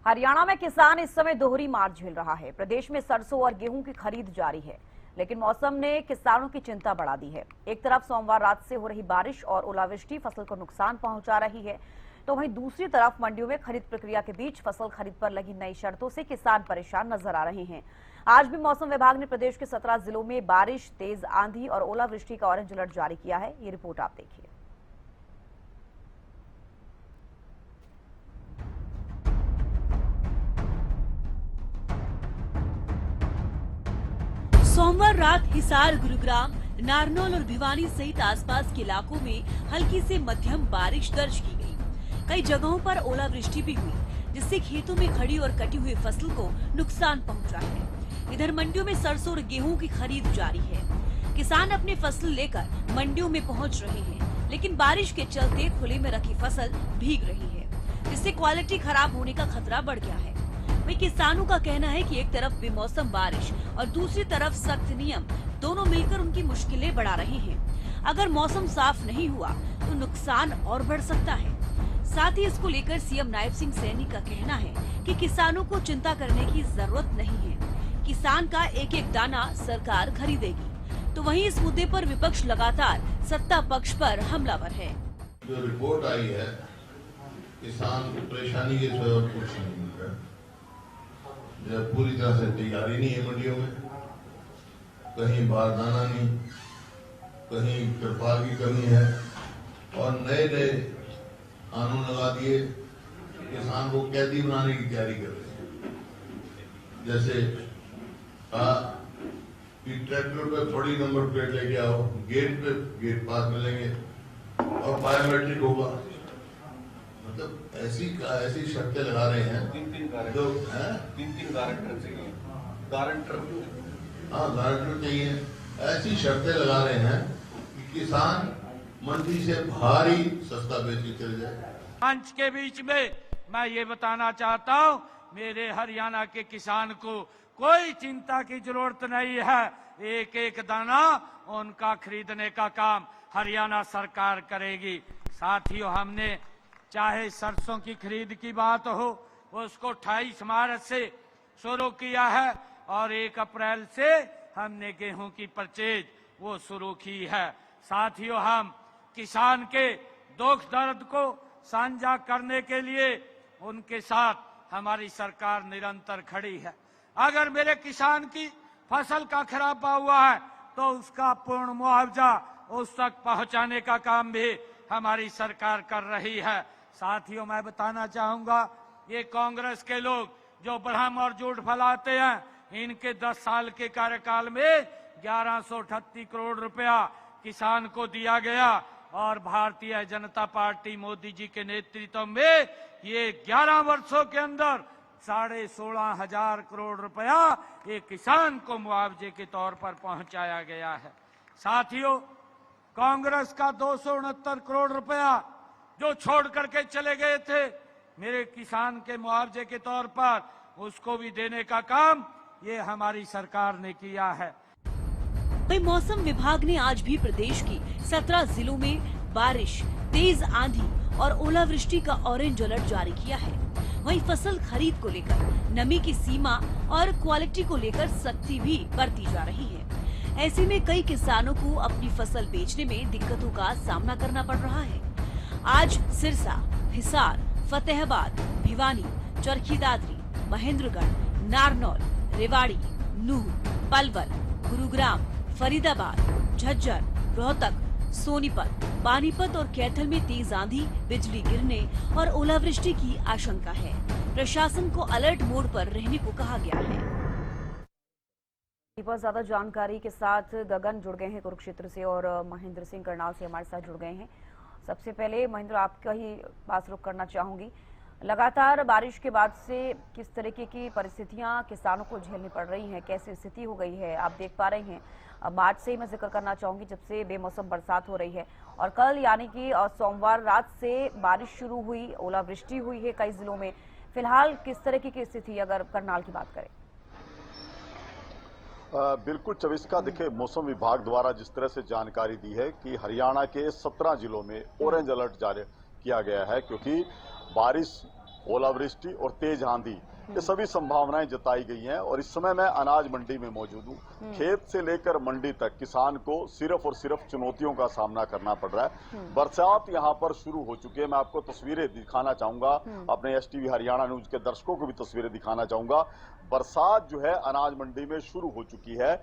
हरियाणा में किसान इस समय दोहरी मार झेल रहा है। प्रदेश में सरसों और गेहूं की खरीद जारी है, लेकिन मौसम ने किसानों की चिंता बढ़ा दी है। एक तरफ सोमवार रात से हो रही बारिश और ओलावृष्टि फसल को नुकसान पहुंचा रही है, तो वहीं दूसरी तरफ मंडियों में खरीद प्रक्रिया के बीच फसल खरीद पर लगी नई शर्तों से किसान परेशान नजर आ रहे हैं। आज भी मौसम विभाग ने प्रदेश के 17 जिलों में बारिश, तेज आंधी और ओलावृष्टि का ऑरेंज अलर्ट जारी किया है। ये रिपोर्ट आप देखिए। सोमवार रात हिसार, गुरुग्राम, नारनौल और भिवानी सहित आसपास के इलाकों में हल्की से मध्यम बारिश दर्ज की गई। कई जगहों पर ओलावृष्टि भी हुई, जिससे खेतों में खड़ी और कटी हुई फसल को नुकसान पहुंचा है। इधर मंडियों में सरसों और गेहूं की खरीद जारी है। किसान अपनी फसल लेकर मंडियों में पहुंच रहे हैं, लेकिन बारिश के चलते खुले में रखी फसल भीग रही है, जिससे क्वालिटी खराब होने का खतरा बढ़ गया है। वही किसानों का कहना है कि एक तरफ बेमौसम बारिश और दूसरी तरफ सख्त नियम दोनों मिलकर उनकी मुश्किलें बढ़ा रहे हैं। अगर मौसम साफ नहीं हुआ तो नुकसान और बढ़ सकता है। साथ ही इसको लेकर सीएम नायब सिंह सैनी का कहना है कि किसानों को चिंता करने की जरूरत नहीं है, किसान का एक एक दाना सरकार खरीदेगी। तो वहीं इस मुद्दे पर विपक्ष लगातार सत्ता पक्ष पर हमलावर है। जो रिपोर्ट आई है, किसान की परेशानी के सिवा कुछ नहीं है। पूरी तरह से तैयारी नहीं है मंडियों में, कहीं बारदाना नहीं, कहीं तिरपाल की कमी है और नए नए कानून लगा दिए, किसान को कैदी बनाने की तैयारी कर रहे हैं। जैसे कहा कि ट्रैक्टर पे थोड़ी नंबर प्लेट लेके आओ, गेट पे गेट पास मिलेंगे और बायोमेट्रिक होगा। मतलब ऐसी शर्तें लगा रहे हैं। तीन जो गारंटर चाहिए, गारंटर चाहिए। ऐसी शर्तें लगा रहे हैं कि किसान मंडी से भारी सस्ता बेच के चले जाए। मंच के बीच में मैं ये बताना चाहता हूँ, मेरे हरियाणा के किसान को कोई चिंता की जरूरत नहीं है। एक एक दाना उनका खरीदने का काम हरियाणा सरकार करेगी। साथियों, हमने चाहे सरसों की खरीद की बात हो, उसको 28 मार्च से शुरू किया है और 1 अप्रैल से हमने गेहूं की परचेज वो शुरू की है। साथियों, हम किसान के दुख दर्द को साझा करने के लिए उनके साथ हमारी सरकार निरंतर खड़ी है। अगर मेरे किसान की फसल का खराबा हुआ है तो उसका पूर्ण मुआवजा उस तक पहुंचाने का काम भी हमारी सरकार कर रही है। साथियों, मैं बताना चाहूंगा, ये कांग्रेस के लोग जो भ्रम और झूठ फैलाते हैं, इनके 10 साल के कार्यकाल में 1138 करोड़ रुपया किसान को दिया गया और भारतीय जनता पार्टी मोदी जी के नेतृत्व में ये 11 वर्षों के अंदर 16,500 करोड़ रुपया एक किसान को मुआवजे के तौर पर पहुंचाया गया है। साथियों, कांग्रेस का 269 करोड़ रुपया जो छोड़ करके चले गए थे मेरे किसान के मुआवजे के तौर पर, उसको भी देने का काम ये हमारी सरकार ने किया है। वही मौसम विभाग ने आज भी प्रदेश की 17 जिलों में बारिश, तेज आंधी और ओलावृष्टि का ऑरेंज अलर्ट जारी किया है। वहीं फसल खरीद को लेकर नमी की सीमा और क्वालिटी को लेकर सख्ती भी बरती जा रही है। ऐसे में कई किसानों को अपनी फसल बेचने में दिक्कतों का सामना करना पड़ रहा है। आज सिरसा, हिसार, फतेहाबाद, भिवानी, चरखी दादरी, महेंद्रगढ़, नारनौल, रेवाड़ी, नूह, पलवल, गुरुग्राम, फरीदाबाद, झज्जर, रोहतक, सोनीपत, पानीपत और कैथल में तेज आंधी, बिजली गिरने और ओलावृष्टि की आशंका है। प्रशासन को अलर्ट मोड पर रहने को कहा गया है। बहुत ज्यादा जानकारी के साथ गगन जुड़ गए हैं कुरुक्षेत्र से और महेंद्र सिंह करनाल से हमारे साथ जुड़ गए हैं। सबसे पहले महेंद्र, आपका ही पास रुख करना चाहूंगी। लगातार बारिश के बाद से किस तरीके की परिस्थितियां किसानों को झेलनी पड़ रही हैं, कैसी स्थिति हो गई है, आप देख पा रहे हैं? मार्च से ही मैं जिक्र करना चाहूंगी जब से बेमौसम बरसात हो रही है और कल यानी कि सोमवार रात से बारिश शुरू हुई, ओलावृष्टि हुई है कई जिलों में। फिलहाल किस तरीके की स्थिति अगर करनाल की बात करें? बिल्कुल चविस्का, देखिए मौसम विभाग द्वारा जिस तरह से जानकारी दी है कि हरियाणा के 17 जिलों में ऑरेंज अलर्ट जारी किया गया है, क्योंकि बारिश ओलावृष्टि और तेज आंधी, ये सभी संभावनाएं जताई गई हैं। और इस समय मैं अनाज मंडी में मौजूद हूँ। खेत से लेकर मंडी तक किसान को सिर्फ और सिर्फ चुनौतियों का सामना करना पड़ रहा है। बरसात यहाँ पर शुरू हो चुकी है। मैं आपको तस्वीरें दिखाना चाहूंगा, अपने एसटीवी हरियाणा न्यूज के दर्शकों को भी तस्वीरें दिखाना चाहूंगा। बरसात जो है अनाज मंडी में शुरू हो चुकी है।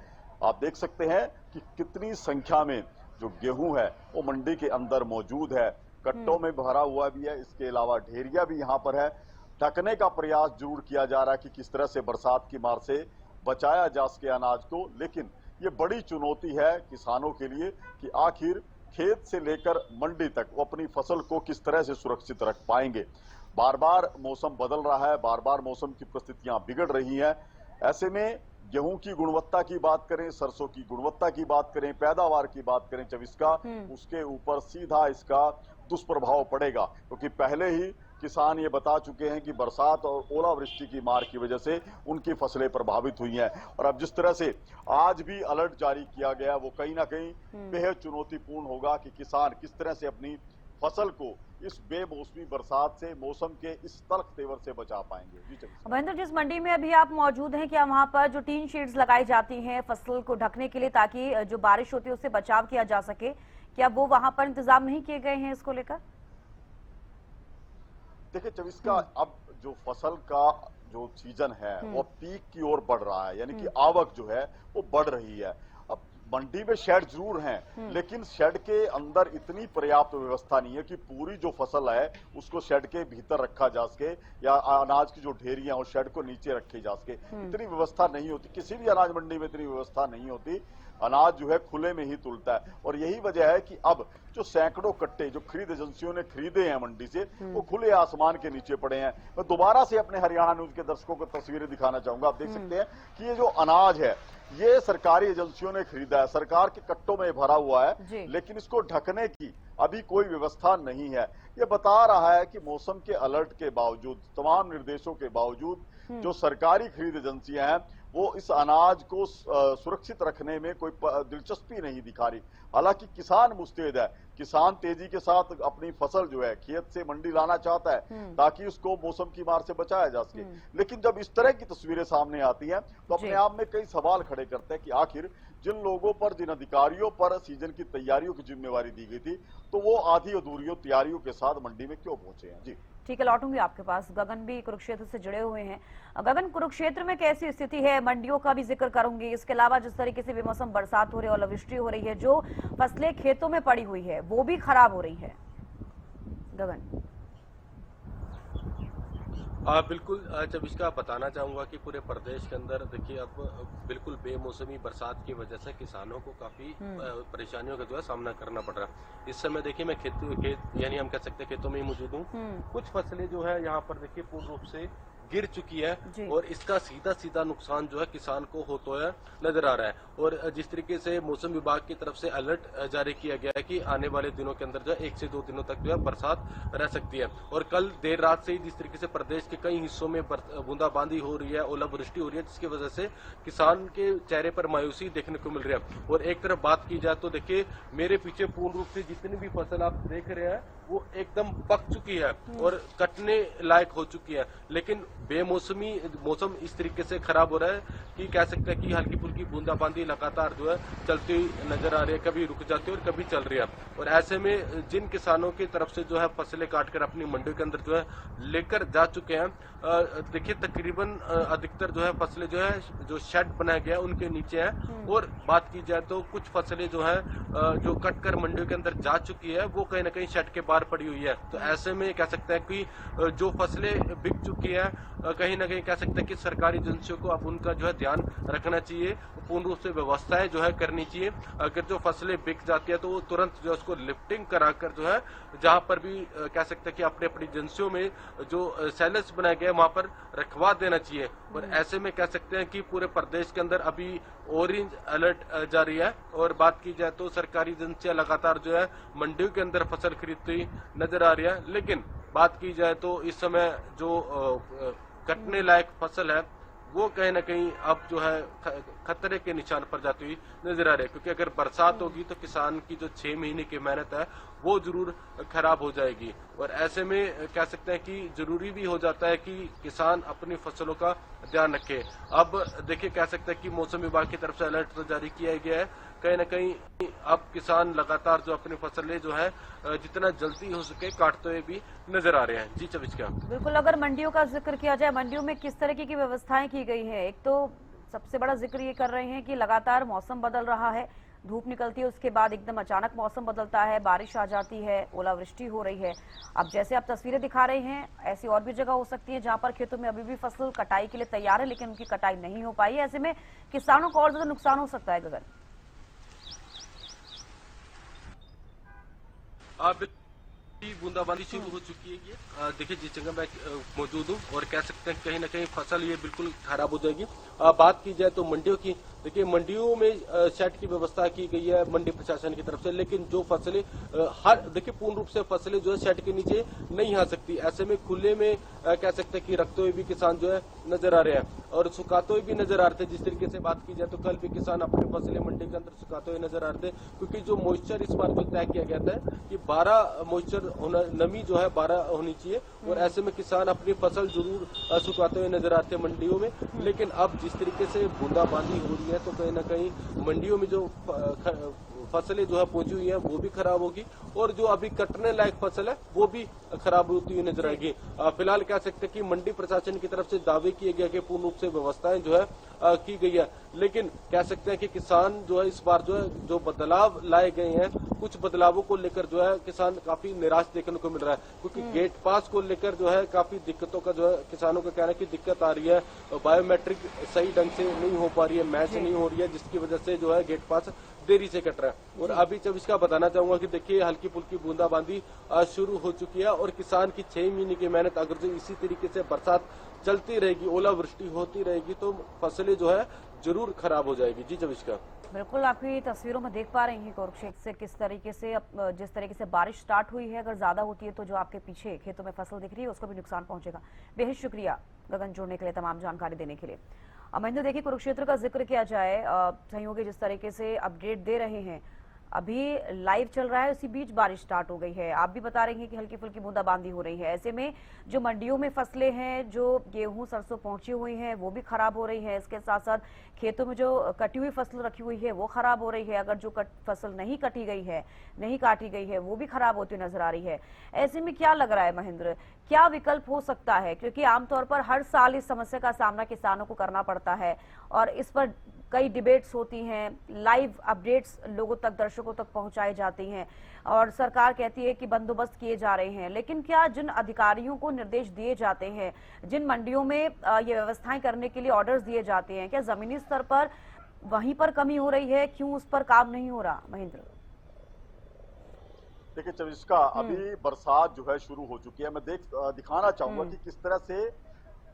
आप देख सकते हैं कि कितनी संख्या में जो गेहूं है वो मंडी के अंदर मौजूद है, कट्टों में भरा हुआ भी है। इसके अलावा ढेरिया भी यहाँ पर है। ढकने का प्रयास जरूर किया जा रहा है कि किस तरह से बरसात की मार से बचाया जा सके अनाज को, लेकिन ये बड़ी चुनौती है किसानों के लिए कि आखिर खेत से लेकर मंडी तक वो अपनी फसल को किस तरह से सुरक्षित रख पाएंगे। बार बार मौसम बदल रहा है, बार बार मौसम की परिस्थितियां बिगड़ रही हैं। ऐसे में गेहूं की गुणवत्ता की बात करें, सरसों की गुणवत्ता की बात करें, पैदावार की बात करें जब इसका, उसके ऊपर सीधा इसका दुष्प्रभाव पड़ेगा। क्योंकि पहले ही किसान ये बता चुके हैं कि बरसात और ओलावृष्टि की मार की वजह से उनकी फसलें प्रभावित हुई हैं। और अब जिस तरह से आज भी अलर्ट जारी किया गया वो कहीं ना कहीं बेहद चुनौतीपूर्ण होगा कि किसान किस तरह से अपनी फसल को इस बेमौसमी बरसात से, मौसम के इस तल्ख तेवर से बचा पाएंगे। जी महेंद्र, जिस मंडी में अभी आप मौजूद हैं, क्या वहां पर जो टीन शीट्स लगाई जाती हैं फसल को ढकने के लिए ताकि जो बारिश होती है उससे बचाव किया जा सके, क्या वो वहां पर इंतजाम नहीं किए गए हैं इसको लेकर? देखिए, जब इसका अब जो फसल का जो सीजन है वो पीक की ओर बढ़ रहा है, यानी कि आवक जो है वो बढ़ रही है। अब मंडी में शेड जरूर हैं, लेकिन शेड के अंदर इतनी पर्याप्त व्यवस्था नहीं है कि पूरी जो फसल है उसको शेड के भीतर रखा जा सके या अनाज की जो ढेरियां हो शेड को नीचे रखी जा सके। इतनी व्यवस्था नहीं होती, किसी भी अनाज मंडी में इतनी व्यवस्था नहीं होती। अनाज जो है खुले में ही तुलता है। और यही वजह है कि अब जो सैकड़ों कट्टे जो खरीद एजेंसियों ने खरीदे हैं मंडी से, वो खुले आसमान के नीचे पड़े हैं। मैं दोबारा से अपने हरियाणा न्यूज के दर्शकों को तस्वीरें दिखाना चाहूंगा। आप देख सकते हैं कि ये जो अनाज है ये सरकारी एजेंसियों ने खरीदा है, सरकार के कट्टों में भरा हुआ है, लेकिन इसको ढकने की अभी कोई व्यवस्था नहीं है। ये बता रहा है कि मौसम के अलर्ट के बावजूद, तमाम निर्देशों के बावजूद जो सरकारी खरीद एजेंसियां हैं वो इस अनाज को सुरक्षित रखने में कोई दिलचस्पी नहीं दिखा रही। हालांकि किसान मुस्तैद है, किसान तेजी के साथ अपनी फसल जो है खेत से मंडी लाना चाहता है ताकि उसको मौसम की मार से बचाया जा सके। लेकिन जब इस तरह की तस्वीरें सामने आती हैं तो अपने आप में कई सवाल खड़े करते हैं कि आखिर जिन लोगों पर, जिन अधिकारियों पर सीजन की तैयारियों की जिम्मेवारी दी गई थी, तो वो आधी अधूरी तैयारियों के साथ मंडी में क्यों पहुंचे हैं। जी ठीक है, लौटूंगी आपके पास। गगन भी कुरुक्षेत्र से जुड़े हुए हैं। गगन, कुरुक्षेत्र में कैसी स्थिति है? मंडियों का भी जिक्र करूंगी, इसके अलावा जिस तरीके से बेमौसम बरसात हो रही है, ओलावृष्टि हो रही है, जो फसलें खेतों में पड़ी हुई है वो भी खराब हो रही है। गगन बिल्कुल, जब इसका बताना चाहूंगा कि पूरे प्रदेश के अंदर देखिए अब बिल्कुल बेमौसमी बरसात की वजह से किसानों को काफी परेशानियों का जो है सामना करना पड़ रहा है। इस समय देखिए मैं खेत यानी हम कह सकते हैं खेतों में ही मौजूद हूँ। कुछ फसलें जो है यहाँ पर देखिए पूर्ण रूप से गिर चुकी है और इसका सीधा सीधा नुकसान जो है किसान को होता हुआ नजर आ रहा है। और जिस तरीके से मौसम विभाग की तरफ से अलर्ट जारी किया गया है कि आने वाले दिनों के अंदर जो है 1 से 2 दिनों तक जो है बरसात रह सकती है। और कल देर रात से ही जिस तरीके से प्रदेश के कई हिस्सों में बूंदाबांदी हो रही है, ओलावृष्टि हो रही है, जिसकी वजह से किसान के चेहरे पर मायूसी देखने को मिल रही है। और एक तरफ बात की जाए तो देखिए मेरे पीछे पूर्ण रूप से जितनी भी फसल आप देख रहे हैं वो एकदम पक चुकी है और कटने लायक हो चुकी है। लेकिन बेमौसमी मौसम इस तरीके से खराब हो रहा है कि कह सकते हैं कि हल्की फुल्की बूंदाबांदी लगातार जो है चलती नजर आ रही है, कभी रुक जाती है और कभी चल रही है। और ऐसे में जिन किसानों की तरफ से जो है फसलें काटकर अपनी मंडियों के अंदर जो है लेकर जा चुके हैं, देखिए तकरीबन अधिकतर जो है फसलें जो है जो शेड बनाया गया उनके नीचे है। और बात की जाए तो कुछ फसलें जो है जो कट कर मंडियों के अंदर जा चुकी है वो कहीं ना कहीं शेड के बाहर पड़ी हुई है। तो ऐसे में कह सकते हैं कि जो फसलें बिक चुकी है कहीं ना कहीं कह सकते हैं कि सरकारी एजेंसियों को अब उनका जो है ध्यान रखना चाहिए, पूर्ण रूप से व्यवस्थाएं जो है करनी चाहिए। अगर जो फसलें बिक जाती है तो वो तुरंत जो है उसको लिफ्टिंग कराकर जो है जहां पर भी कह सकते हैं कि अपनी अपनी एजेंसियों में जो सेलर्स बनाए गए वहां पर रखवा देना चाहिए। और ऐसे में कह सकते हैं कि पूरे प्रदेश के अंदर अभी ऑरेंज अलर्ट जारी है। और बात की जाए तो सरकारी एजेंसियां लगातार जो है मंडियों के अंदर फसल खरीदती नजर आ रही है। लेकिन बात की जाए तो इस समय जो कटने लायक फसल है वो कहीं ना कहीं अब जो है खतरे के निशान पर जाती हुई नजर आ रही है, क्योंकि अगर बरसात होगी तो किसान की जो 6 महीने की मेहनत है वो जरूर खराब हो जाएगी। और ऐसे में कह सकते हैं कि जरूरी भी हो जाता है कि किसान अपनी फसलों का ध्यान रखे। अब देखिए, कह सकते हैं कि मौसम विभाग की तरफ से अलर्ट तो जारी किया गया है, कहीं ना कहीं अब किसान लगातार जो अपनी फसलें जो है जितना जल्दी हो सके काटते हुए भी नजर आ रहे हैं। जी चविचका। बिल्कुल, अगर मंडियों का जिक्र किया जाए, मंडियों में किस तरीके की व्यवस्थाएं की गई है? एक तो सबसे बड़ा जिक्र ये कर रहे हैं कि लगातार मौसम बदल रहा है, धूप निकलती है, उसके बाद एकदम अचानक मौसम बदलता है, बारिश आ जाती है, ओलावृष्टि हो रही है। अब जैसे आप तस्वीरें दिखा रहे हैं, ऐसी और भी जगह हो सकती है जहां पर खेतों में अभी भी फसल कटाई के लिए तैयार है, लेकिन उनकी कटाई नहीं हो पाई है। ऐसे में किसानों को और ज्यादा नुकसान हो सकता है। गगन, आप बूंदाबांदी शुरू हो चुकी है। देखिए, जिस जगह मैं मौजूद हूँ और कह सकते हैं कहीं ना कहीं फसल ये बिल्कुल खराब हो जाएगी। बात की जाए तो मंडियों की, देखिए मंडियों में शेड की व्यवस्था की गई है मंडी प्रशासन की तरफ से, लेकिन जो फसलें देखिए पूर्ण रूप से फसलें जो है शेड के नीचे नहीं आ सकती। ऐसे में खुले में कह सकते हैं कि रखते हुए भी किसान जो है नजर आ रहे हैं और सुखाते हुए भी नजर आ रहे थे। जिस तरीके से बात की जाए तो कल भी किसान अपनी फसलें मंडी के अंदर सुखाते हुए नजर आ रहे थे, क्योंकि जो मॉइस्चर इस बार जो तय किया गया था कि 12 मॉइस्चर नमी जो है 12 होनी चाहिए, और ऐसे में किसान अपनी फसल जरूर सुखाते हुए नजर आते हैं मंडियों में। लेकिन अब जिस तरीके से बूंदाबांदी हो रही है तो कहीं ना कहीं मंडियों में जो फसलें जो है पहुंची हुई है वो भी खराब होगी, और जो अभी कटने लायक फसल है वो भी खराब होती हुई नजर आएगी। फिलहाल कह सकते हैं कि मंडी प्रशासन की तरफ से दावे किए गए कि पूर्ण रूप से व्यवस्थाएं जो है की गई है, लेकिन कह सकते हैं कि किसान जो है इस बार जो है जो बदलाव लाए गए हैं, कुछ बदलावों को लेकर जो है किसान काफी निराश देखने को मिल रहा है, क्योंकि गेट पास को लेकर जो है काफी दिक्कतों का जो है किसानों का कहना है कि दिक्कत आ रही है। बायोमेट्रिक सही ढंग से नहीं हो पा रही है, मैच नहीं हो रही है, जिसकी वजह से जो है गेट पास देरी से कट रहा है। और अभी जब इसका बताना चाहूंगा कि देखिए हल्की फुल्की बूंदाबांदी शुरू हो चुकी है, और किसान की 6 महीने की मेहनत अगर जो इसी तरीके से बरसात चलती रहेगी, ओलावृष्टि होती रहेगी, तो फसलें जो है जरूर खराब हो जाएगी। जी चविचका। बिल्कुल, आपकी तस्वीरों में देख पा रहे हैं कुरुक्षेत्र से किस तरीके से जिस तरीके से बारिश स्टार्ट हुई है, अगर ज्यादा होती है तो जो आपके पीछे खेतों में फसल दिख रही है उसको भी नुकसान पहुंचेगा। बेहद शुक्रिया गगन, जुड़ने के लिए, तमाम जानकारी देने के लिए। महेंद्र, देखिए कुरुक्षेत्र का जिक्र किया जाए, सहयोगी जिस तरीके से अपडेट दे रहे हैं, अभी लाइव चल रहा है, उसी बीच बारिश स्टार्ट हो गई है। आप भी बता रहे हैं कि हल्की फुल्की बूंदाबांदी हो रही है। ऐसे में जो मंडियों में फसलें हैं, जो गेहूं सरसों पहुंची हुई हैं, वो भी खराब हो रही है। इसके साथ साथ खेतों में जो कटी हुई फसल रखी हुई है वो खराब हो रही है। अगर जो फसल नहीं कटी गई है, नहीं काटी गई है, वो भी खराब होती नजर आ रही है। ऐसे में क्या लग रहा है महेंद्र, क्या विकल्प हो सकता है? क्योंकि आमतौर पर हर साल इस समस्या का सामना किसानों को करना पड़ता है और इस पर कई डिबेट्स होती हैं, लाइव अपडेट्स लोगों तक, दर्शकों तक पहुंचाई जाती हैं, और सरकार कहती है कि बंदोबस्त किए जा रहे हैं। लेकिन क्या जिन अधिकारियों को निर्देश दिए जाते हैं, जिन मंडियों में ये व्यवस्थाएं करने के लिए ऑर्डर्स दिए जाते हैं, क्या जमीनी स्तर पर वहीं पर कमी हो रही है? क्यों उस पर काम नहीं हो रहा महेंद्र? देखिए चविचका, अभी बरसात जो है शुरू हो चुकी है। मैं दिखाना चाहूंगा कि किस तरह से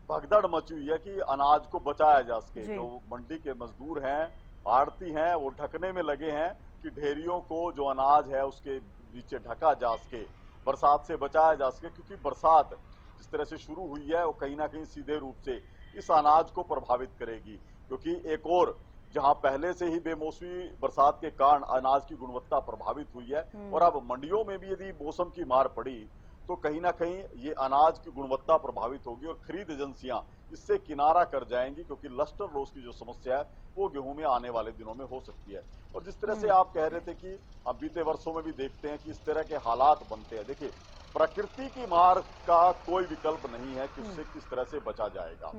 भगदड़ मची हुई है कि अनाज को बचाया जा सके। जो मंडी के मजदूर हैं, आड़ती हैं, वो ढकने में लगे हैं कि ढेरियों को जो अनाज है उसके नीचे ढका जा सके, बरसात से बचाया जा सके, क्योंकि बरसात जिस तरह से शुरू हुई है वो कहीं ना कहीं सीधे रूप से इस अनाज को प्रभावित करेगी। क्योंकि एक और जहां पहले से ही बेमौसमी बरसात के कारण अनाज की गुणवत्ता प्रभावित हुई है, और अब मंडियों में भी यदि मौसम की मार पड़ी तो कहीं ना कहीं ये अनाज की गुणवत्ता प्रभावित होगी और खरीद एजेंसियां इससे किनारा कर जाएंगी, क्योंकि लस्टर लॉस की जो समस्या है वो गेहूं में आने वाले दिनों में हो सकती है। और जिस तरह से आप कह रहे थे कि अब बीते वर्षों में भी देखते हैं कि इस तरह के हालात बनते हैं। देखिए, प्रकृति की मार का कोई विकल्प नहीं है कि उससे किस तरह से बचा जाएगा।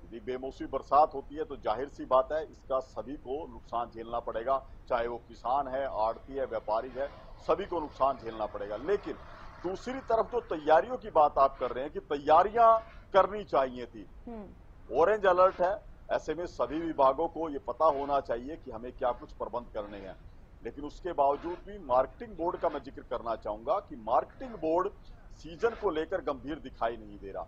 यदि बेमौसमी बरसात होती है तो जाहिर सी बात है इसका सभी को नुकसान झेलना पड़ेगा, चाहे वो किसान है, आड़ती है, व्यापारी है, सभी को नुकसान झेलना पड़ेगा। लेकिन दूसरी तरफ जो तैयारियों की बात आप कर रहे हैं कि तैयारियां करनी चाहिए थी, ऑरेंज अलर्ट है, ऐसे में सभी विभागों को ये पता होना चाहिए कि हमें क्या कुछ प्रबंध करने हैं। लेकिन उसके बावजूद भी मार्केटिंग बोर्ड का मैं जिक्र करना चाहूंगा कि मार्केटिंग बोर्ड सीजन को लेकर गंभीर दिखाई नहीं दे रहा।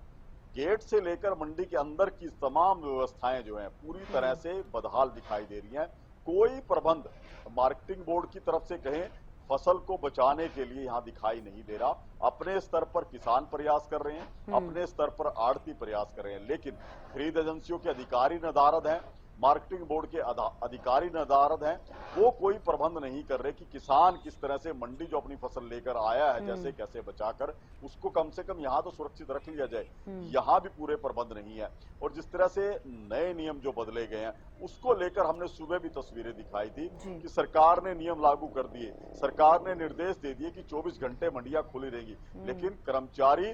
गेट से लेकर मंडी के अंदर की तमाम व्यवस्थाएं जो हैं पूरी तरह से बदहाल दिखाई दे रही हैं। कोई प्रबंध मार्केटिंग बोर्ड की तरफ से कहें फसल को बचाने के लिए यहाँ दिखाई नहीं दे रहा। अपने स्तर पर किसान प्रयास कर रहे हैं, अपने स्तर पर आड़ती प्रयास कर रहे हैं, लेकिन खरीद एजेंसियों के अधिकारी नदारद हैं, मार्केटिंग बोर्ड के अधिकारी नदारद हैं, वो कोई प्रबंध नहीं कर रहे कि किसान किस तरह से मंडी जो अपनी फसल लेकर आया है जैसे कैसे बचाकर उसको कम से कम यहाँ तो सुरक्षित रख लिया जाए। यहाँ भी पूरे प्रबंध नहीं है। और जिस तरह से नए नियम जो बदले गए हैं उसको लेकर हमने सुबह भी तस्वीरें दिखाई थी कि सरकार ने नियम लागू कर दिए, सरकार ने निर्देश दे दिए कि 24 घंटे मंडियां खुली रहेगी, लेकिन कर्मचारी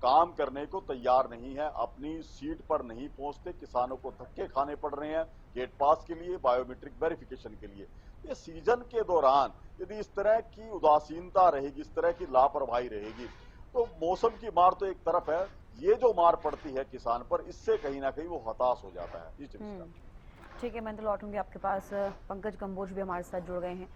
काम करने को तैयार नहीं है, अपनी सीट पर नहीं पहुंचते, किसानों को धक्के खाने पड़ रहे हैं गेट पास के लिए, बायोमेट्रिक वेरिफिकेशन के लिए। ये सीजन के दौरान यदि इस तरह की उदासीनता रहेगी, इस तरह की लापरवाही रहेगी, तो मौसम की मार तो एक तरफ है, ये जो मार पड़ती है किसान पर, इससे कहीं ना कहीं वो हताश हो जाता है। ठीक है, मैं तो लौटूंगी आपके पास। पंकज कंबोज भी हमारे साथ जुड़ गए हैं।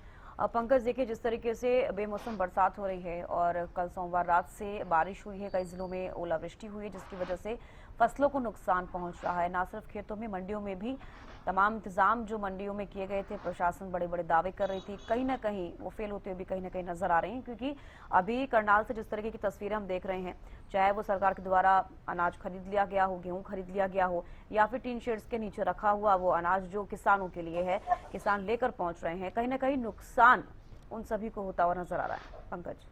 पंकज, देखिए जिस तरीके से बेमौसम बरसात हो रही है और कल सोमवार रात से बारिश हुई है, कई जिलों में ओलावृष्टि हुई है जिसकी वजह से फसलों को नुकसान पहुंच रहा है। ना सिर्फ खेतों में, मंडियों में भी तमाम इंतजाम जो मंडियों में किए गए थे, प्रशासन बड़े बड़े दावे कर रही थी, कहीं ना कहीं वो फेल होते हुए भी कहीं ना कहीं नजर आ रहे हैं। क्योंकि अभी करनाल से जिस तरीके की तस्वीरें हम देख रहे हैं, चाहे वो सरकार के द्वारा अनाज खरीद लिया गया हो, गेहूं खरीद लिया गया हो, या फिर टीन शेड्स के नीचे रखा हुआ वो अनाज जो किसानों के लिए है, किसान लेकर पहुंच रहे हैं, कहीं ना कहीं नुकसान उन सभी को होता हुआ नजर आ रहा है। पंकज,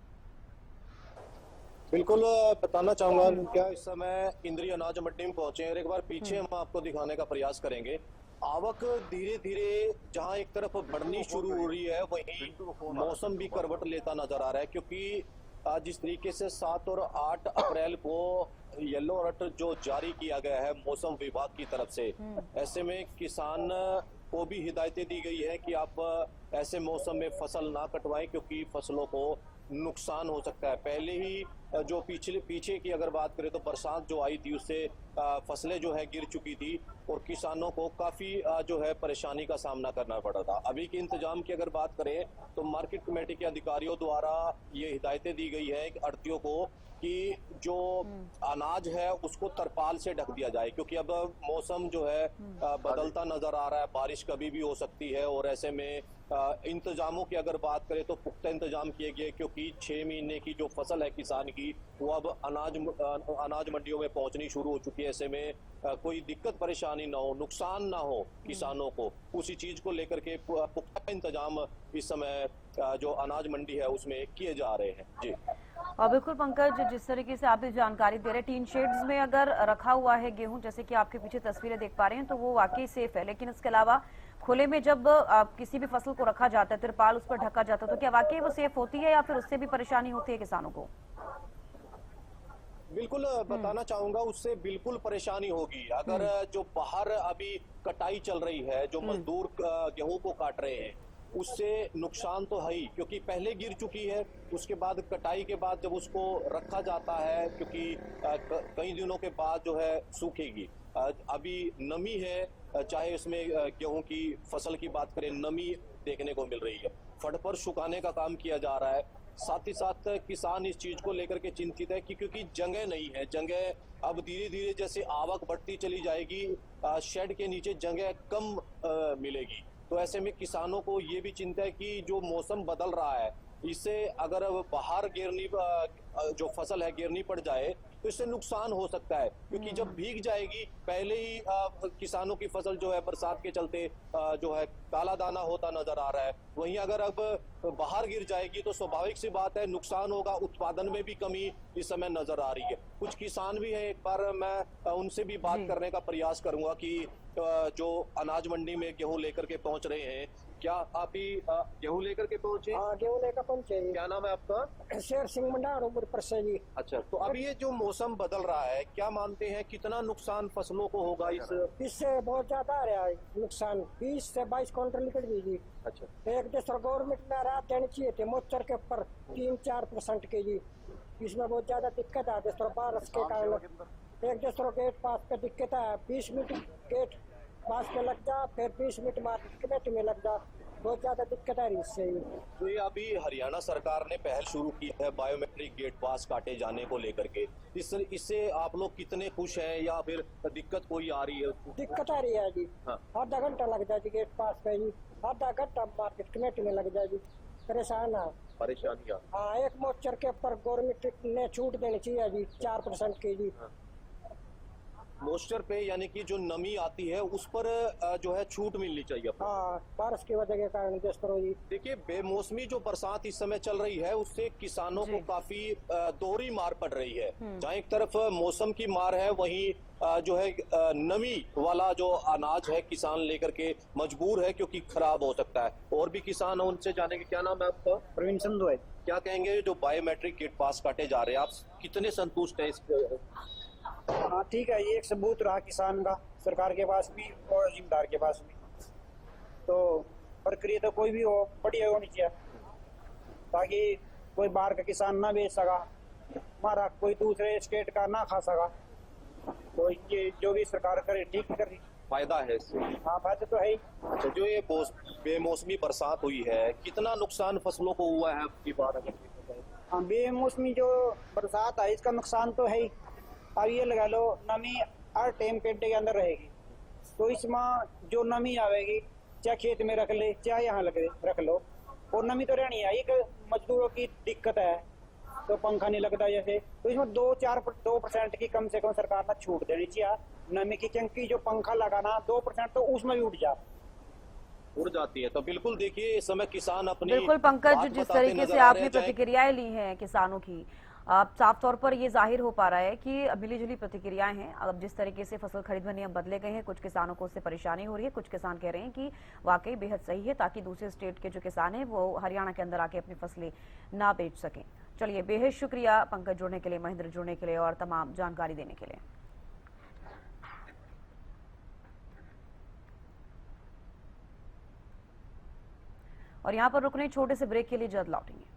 बिल्कुल बताना चाहूंगा क्या इस समय इंद्री अनाज मंडी में पहुंचे हैं और एक बार पीछे हम आपको दिखाने का प्रयास करेंगे। आवक धीरे धीरे जहां एक तरफ बढ़नी शुरू हो रही है, वहीं मौसम भी करवट लेता नजर आ रहा है, क्योंकि जिस तरीके से 7 और 8 अप्रैल को येलो अलर्ट जो जारी किया गया है मौसम विभाग की तरफ से, ऐसे में किसान को भी हिदायतें दी गई है कि आप ऐसे मौसम में फसल ना कटवाएं क्योंकि फसलों को नुकसान हो सकता है। पहले ही जो पीछे की अगर बात करें तो बरसात जो आई थी उससे फसलें जो है गिर चुकी थी और किसानों को काफी जो है परेशानी का सामना करना पड़ा था। अभी के इंतजाम की अगर बात करें तो मार्केट कमेटी के अधिकारियों द्वारा ये हिदायतें दी गई है आढ़तियों को कि जो अनाज है उसको तरपाल से ढक दिया जाए, क्योंकि अब मौसम जो है बदलता नजर आ रहा है, बारिश कभी भी हो सकती है। और ऐसे में इंतजामों की अगर बात करें तो पुख्ता इंतजाम किए गए, क्योंकि 6 महीने की जो फसल है किसान की वो अब अनाज मंडियों में पहुंचनी शुरू हो चुकी है। ऐसे में कोई दिक्कत परेशानी ना हो, नुकसान ना हो किसानों को, उसी चीज को लेकर के पुख्ता इंतजाम इस समय जो अनाज मंडी है उसमें किए जा रहे हैं। जी और बिल्कुल पंकज, जिस तरीके से आप जानकारी दे रहे हैं, टीन शेड्स में अगर रखा हुआ है गेहूं, जैसे कि आपके पीछे तस्वीरें देख पा रहे हैं, तो वो वाकई सेफ है। लेकिन इसके अलावा खुले में जब किसी भी फसल को रखा जाता है, तिरपाल उस पर ढका जाता है, तो क्या वाकई वो सेफ होती है या फिर उससे भी परेशानी होती है किसानों को? बिल्कुल बताना चाहूंगा, उससे बिल्कुल परेशानी होगी। अगर जो बाहर अभी कटाई चल रही है, जो मजदूर गेहूं को काट रहे हैं, उससे नुकसान तो है ही, क्योंकि पहले गिर चुकी है। उसके बाद कटाई के बाद जब उसको रखा जाता है, क्योंकि कई दिनों के बाद जो है सूखेगी। अभी नमी है, चाहे इसमें गेहूं की फसल की बात करें, नमी देखने को मिल रही है। फट पर सुखाने का काम किया जा रहा है। साथ ही साथ किसान इस चीज को लेकर के चिंतित है कि क्योंकि जगह नहीं है, जगह अब धीरे धीरे जैसे आवक बढ़ती चली जाएगी, शेड के नीचे जगह कम मिलेगी। तो ऐसे में किसानों को ये भी चिंता है कि जो मौसम बदल रहा है, इससे अगर बाहर गिरनी जो फसल है गिरनी पड़ जाए तो इससे नुकसान हो सकता है, क्योंकि जब भीग जाएगी, पहले ही किसानों की फसल जो है बरसात के चलते जो है काला दाना होता नजर आ रहा है। वहीं अगर अब बाहर गिर जाएगी तो स्वाभाविक सी बात है नुकसान होगा, उत्पादन में भी कमी इस समय नजर आ रही है। कुछ किसान भी है, एक बार मैं उनसे भी बात करने का प्रयास करूंगा कि जो अनाज मंडी में गेहूं लेकर के पहुंच रहे हैं, क्या आप ही गेहूं लेकर के पहुंचे? हाँ, गेहूं लेकर पहुंचे। क्या नाम है आपका? शेर सिंह मंडार पर से जी। अच्छा, तो अभी ये जो मौसम बदल रहा है, क्या मानते हैं कितना नुकसान फसलों को होगा? इससे बहुत ज्यादा आ रहा है नुकसान, 20 से 22 क्विंटल निकल गई जी। अच्छा, एक दूसरा गवर्नमेंट ने राहत देनी चाहिए थे मोचर के ऊपर 3-4% के जी। इसमें बहुत ज्यादा दिक्कत है दूसरा बारिश के कारण। एक दूसरा गेट पास पे दिक्कत है, 20 मिनट गेट पास पे लग जा, फिर 20 मिनट मार्केट कमेटी में लग जा, बहुत ज्यादा दिक्कत आ रही इससे। तो ये अभी हरियाणा सरकार ने पहल शुरू की है बायोमेट्रिक गेट पास काटे जाने को लेकर के, इससे आप लोग कितने खुश हैं या फिर दिक्कत कोई आ रही है? दिक्कत आ रही है जी। हाँ। आधा घंटा लग जाए जी गेट पास पे जी, आधा घंटा मार्केट कमेटी में लग जाए जी। परेशान है। परेशानियां? हाँ, एक मोचर के ऊपर गवर्नमेंट ने छूट देनी चाहिए जी, 4% की जी। मॉइस्चर पे यानी कि जो नमी आती है उस पर जो है छूट मिलनी चाहिए आपको। हाँ, बारिश की वजह के कारण जिस तरह जी। देखिए, बेमौसमी जो बरसात इस समय चल रही है उससे किसानों को काफी दोहरी मार पड़ रही है। जहाँ एक तरफ मौसम की मार है, वहीं जो है नमी वाला जो अनाज है किसान लेकर के मजबूर है क्योंकि खराब हो सकता है। और भी किसान है, उनसे जानेंगे। क्या नाम है आपका? प्रवीण संधू है। क्या कहेंगे, जो बायोमेट्रिक किट पास काटे जा रहे हैं, आप कितने संतुष्ट हैं इसको? हाँ ठीक है, ये एक सबूत रहा किसान का, सरकार के पास भी और जिम्मेदार के पास भी। तो प्रक्रिया तो कोई भी हो बढ़िया होनी चाहिए, ताकि कोई बाहर का किसान ना बेच सका, हमारा कोई दूसरे स्टेट का ना खा सका। तो ये जो भी सरकार करे ठीक कर रही। फायदा है इससे? हाँ, फायदा तो है ही। अच्छा, जो ये बेमौसमी बरसात हुई है, कितना नुकसान फसलों को हुआ है आपकी बात अगर? हाँ, बेमौसमी जो बरसात है इसका नुकसान तो है ही। अब ये लगा लो, नमी हर टाइम पेड़ के अंदर रहेगी, तो इसमें जो नमी आवेगी, चाहे खेत में रख ले चाहे यहाँ रख लो, और नमी तो रहनी है। एक मजदूरों की दिक्कत है, तो पंखा नहीं लगता जैसे, तो इसमें 2% की कम से कम सरकार ने छूट देनी चाहिए नमी की, क्योंकि जो पंखा लगाना 2% तो उसमें भी उड़ जाती है। तो बिल्कुल देखिए, इस समय किसान अपनी बिल्कुल पंकज, बात जिस बताते तरीके नजर से आ रहे आपने हैं, चाहे प्रतिक्रियाएं ली हैं किसानों की, साफ तौर पर ये जाहिर हो पा रहा है कि मिलीजुली प्रतिक्रियाएं हैं। अब जिस तरीके से फसल खरीद में नियम बदले गए हैं, कुछ किसानों को उससे परेशानी हो रही है, कुछ किसान कह रहे हैं कि वाकई बेहद सही है, ताकि दूसरे स्टेट के जो किसान हैं वो हरियाणा के अंदर आके अपनी फसलें ना बेच सकें। चलिए, बेहद शुक्रिया पंकज जुड़ने के लिए, महेंद्र जुड़ने के लिए और तमाम जानकारी देने के लिए। और यहाँ पर रुकने छोटे से ब्रेक के लिए जल्द लौटेंगे।